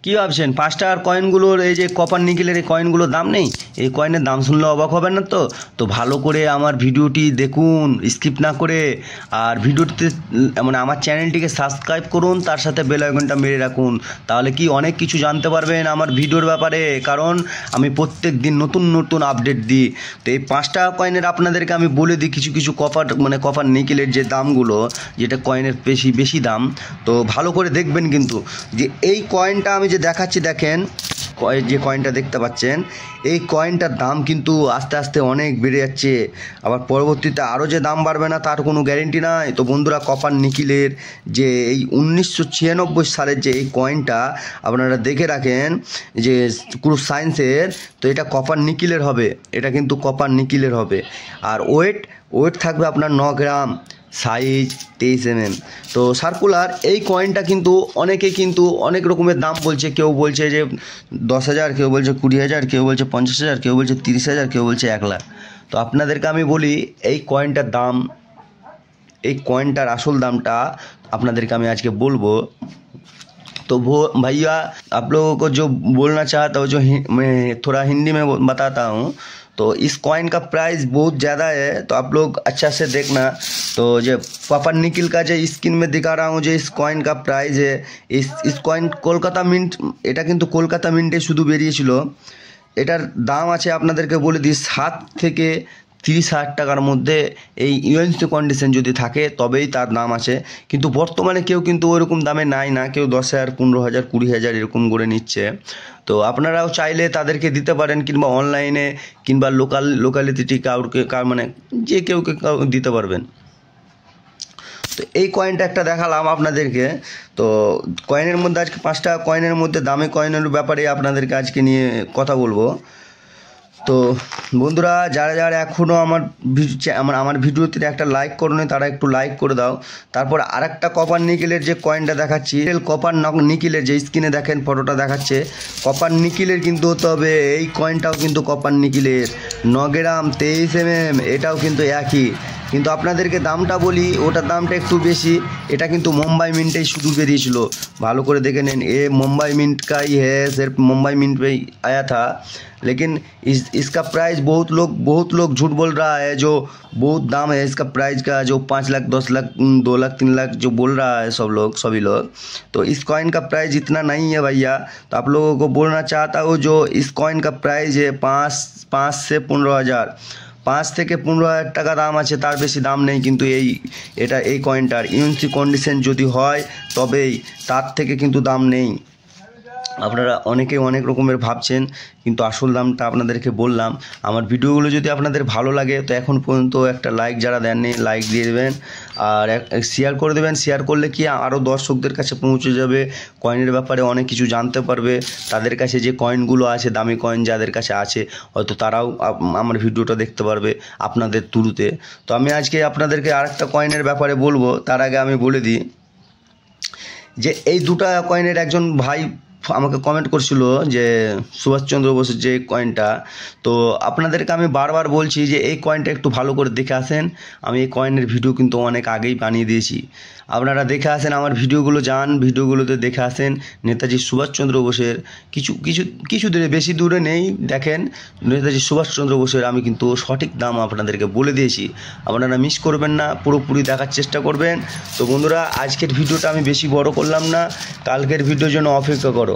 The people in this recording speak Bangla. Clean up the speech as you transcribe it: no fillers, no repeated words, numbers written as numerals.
কি ভাবছেন 5 টাকার কয়েনগুলোর এই যে কপার নিকেলের এই কয়েনগুলোর দাম নেই? এই কয়েনের দাম শুনলে অবাক হবেন না তো? তো ভালো করে আমার ভিডিওটি দেখুন, স্কিপ না করে। আর ভিডিওটিতে মানে আমার চ্যানেলটিকে সাবস্ক্রাইব করুন, তার সাথে বেল আইকনটা মেরে রাখুন। তাহলে কি অনেক কিছু জানতে পারবেন আমার ভিডিওর ব্যাপারে, কারণ আমি প্রত্যেক দিন নতুন নতুন আপডেট দিই। তো এই 5 টাকা কয়েনের আপনাদেরকে আমি বলে দিই কিছু কিছু কপার নিকেলের যে দামগুলো, যেটা কয়েনের বেশি দাম। তো ভালো করে দেখবেন কিন্তু, যে এই কয়েনটা আমি যে দেখাচ্ছি, দেখেন যে কয়েনটা দেখতে পাচ্ছেন, এই কয়েনটার দাম কিন্তু আস্তে আস্তে অনেক বেড়ে যাচ্ছে। আবার পরবর্তীতে আরও যে দাম বাড়বে না তার কোনো গ্যারেন্টি নাই। তো বন্ধুরা, কপার নিকেলের যে এই 1996 সালের যে এই কয়েনটা আপনারা দেখে রাখেন, যে ক্রুজ সায়েন্সের, তো এটা কপার নিকেলের হবে। এটা কিন্তু কপার নিকেলের হবে। আর ওয়েট থাকবে আপনার 9 গ্রাম, সাইজ 23 mm। তো সার্কুলার এই কয়েনটা কিন্তু অনেকেই কিন্তু অনেক রকমের দাম বলছে। কেউ বলছে যে 10,000, কেউ বলছে 20,000, কেউ বলছে 50,000, কেউ বলছে 30,000, কেউ বলছে 1 লাখ। তো আপনাদেরকে আমি বলি, এই কয়েনটার দাম, এই কয়েনটার আসল দামটা আপনাদেরকে আমি আজকে বলবো। तो वो भैया, आप लोगों को जो बोलना चाहता हूँ, जो मैं थोड़ा हिंदी में बताता हूँ। तो इस कॉइन का प्राइस बहुत ज़्यादा है, तो आप लोग अच्छा से देखना। तो जो कॉपर निकेल का जो स्क्रीन में दिखा रहा हूँ, जो इस कॉइन का प्राइस है, इस कॉइन কলকাতা মিন্ট, এটা কিন্তু কলকাতা মিন্টে শুধু বেরিয়েছিল। এটার দাম আছে আপনাদেরকে বলে দিই 7 থেকে 30,000 টাকার মধ্যে। এই ইউএনসি কন্ডিশন যদি থাকে তবেই তার দাম আছে, কিন্তু বর্তমানে কেউ কিন্তু ওইরকম দামে নেয় না। কেউ 10,000, 15,000, 20,000 এরকম করে নিচ্ছে। তো আপনারাও চাইলে তাদেরকে দিতে পারেন, কিংবা অনলাইনে, কিংবা লোকালিটি কাউকে মানে যে কেউকে দিতে পারবেন। তো এই কয়েনটা একটা দেখালাম আপনাদেরকে। তো কয়েনের মধ্যে আজকে 5 টাকা কয়েনের মধ্যে দামি কয়েনের ব্যাপারে আপনাদেরকে আজকে নিয়ে কথা বলবো। তো বন্ধুরা, যারা এখনও আমার ভিডিওতে একটা লাইক করোনি, তারা একটু লাইক করে দাও। তারপর আরেকটা কপার নিকেলের যে কয়েনটা দেখাচ্ছি, কপার নিকেলের যে স্ক্রিনে দেখেন ফটোটা দেখাচ্ছে, কপার নিকেলের কিন্তু হতে হবে। এই কয়েনটাও কিন্তু কপার নিকেলের, 9 গ্রাম, 23 mm, এটাও কিন্তু একই। কিন্তু আপনাদেরকে দামটা বলি, ওটার দামটা একটু বেশি। এটা কিন্তু মুম্বাই মিন্টেই শুধু বেরিয়েছিল, ভালো করে দেখে নেন। ये मुंबई मिंट का ही है, सिर्फ मुंबई मिंट पे ही आया था। लेकिन इसका प्राइस बहुत लोग झूठ बोल रहा है, जो बहुत दाम है इसका प्राइस का, जो 5 लाख, 10 लाख, 2 लाख, 3 लाख जो बोल रहा है सभी लोग। तो इस कॉइन का प्राइस इतना नहीं है भैया। तो आप लोगों को बोलना चाहता हूँ, जो इस कॉइन का प्राइस है 5 से 15,000, 5 থেকে 15,000 টাকা দাম আছে, তার বেশি দাম নেই। কিন্তু এই কয়েনটার ইউএনসি কন্ডিশন যদি হয় তবেই, তার থেকে কিন্তু দাম নেই। আপনারা অনেকেই অনেক রকমের ভাবছেন, কিন্তু আসল দামটা আপনাদেরকে বললাম। আমার ভিডিওগুলো যদি আপনাদের ভালো লাগে, তো এখন পর্যন্ত একটা লাইক যারা দেননি, লাইক দিয়ে দেবেন। আর শেয়ার করে দেবেন। শেয়ার করলে কি আরও দর্শকদের কাছে পৌঁছে যাবে, কয়েনের ব্যাপারে অনেক কিছু জানতে পারবে। তাদের কাছে যে কয়েনগুলো আছে, দামি কয়েন যাদের কাছে আছে, হয়তো তারাও আমার ভিডিওটা দেখতে পারবে আপনাদের থ্রুতে। তো আমি আজকে আপনাদেরকে আরেকটা কয়েনের ব্যাপারে বলবো। তার আগে আমি বলে দিই, যে এই 2 টাকা কয়েনের একজন ভাই আমাকে কমেন্ট করছিল, যে সুভাষচন্দ্র বোসের যে কয়েনটা। তো আপনাদেরকে আমি বারবার বলছি যে এই কয়েনটা একটু ভালো করে দেখে আসেন। আমি এই কয়েনের ভিডিও কিন্তু অনেক আগেই বানিয়ে দিয়েছি, আপনারা দেখে আসেন। আমার ভিডিওগুলো ভিডিওগুলোতে দেখে আসেন। নেতাজি সুভাষচন্দ্র বোসের কিছু দূরে, বেশি দূরে নেই, দেখেন নেতাজি সুভাষচন্দ্র বোসের আমি কিন্তু সঠিক দাম আপনাদেরকে বলে দিয়েছি। আপনারা মিস করবেন না, পুরোপুরি দেখার চেষ্টা করবেন। তো বন্ধুরা, আজকের ভিডিওটা আমি বেশি বড় করলাম না, কালকের ভিডিওর জন্য অপেক্ষা করো।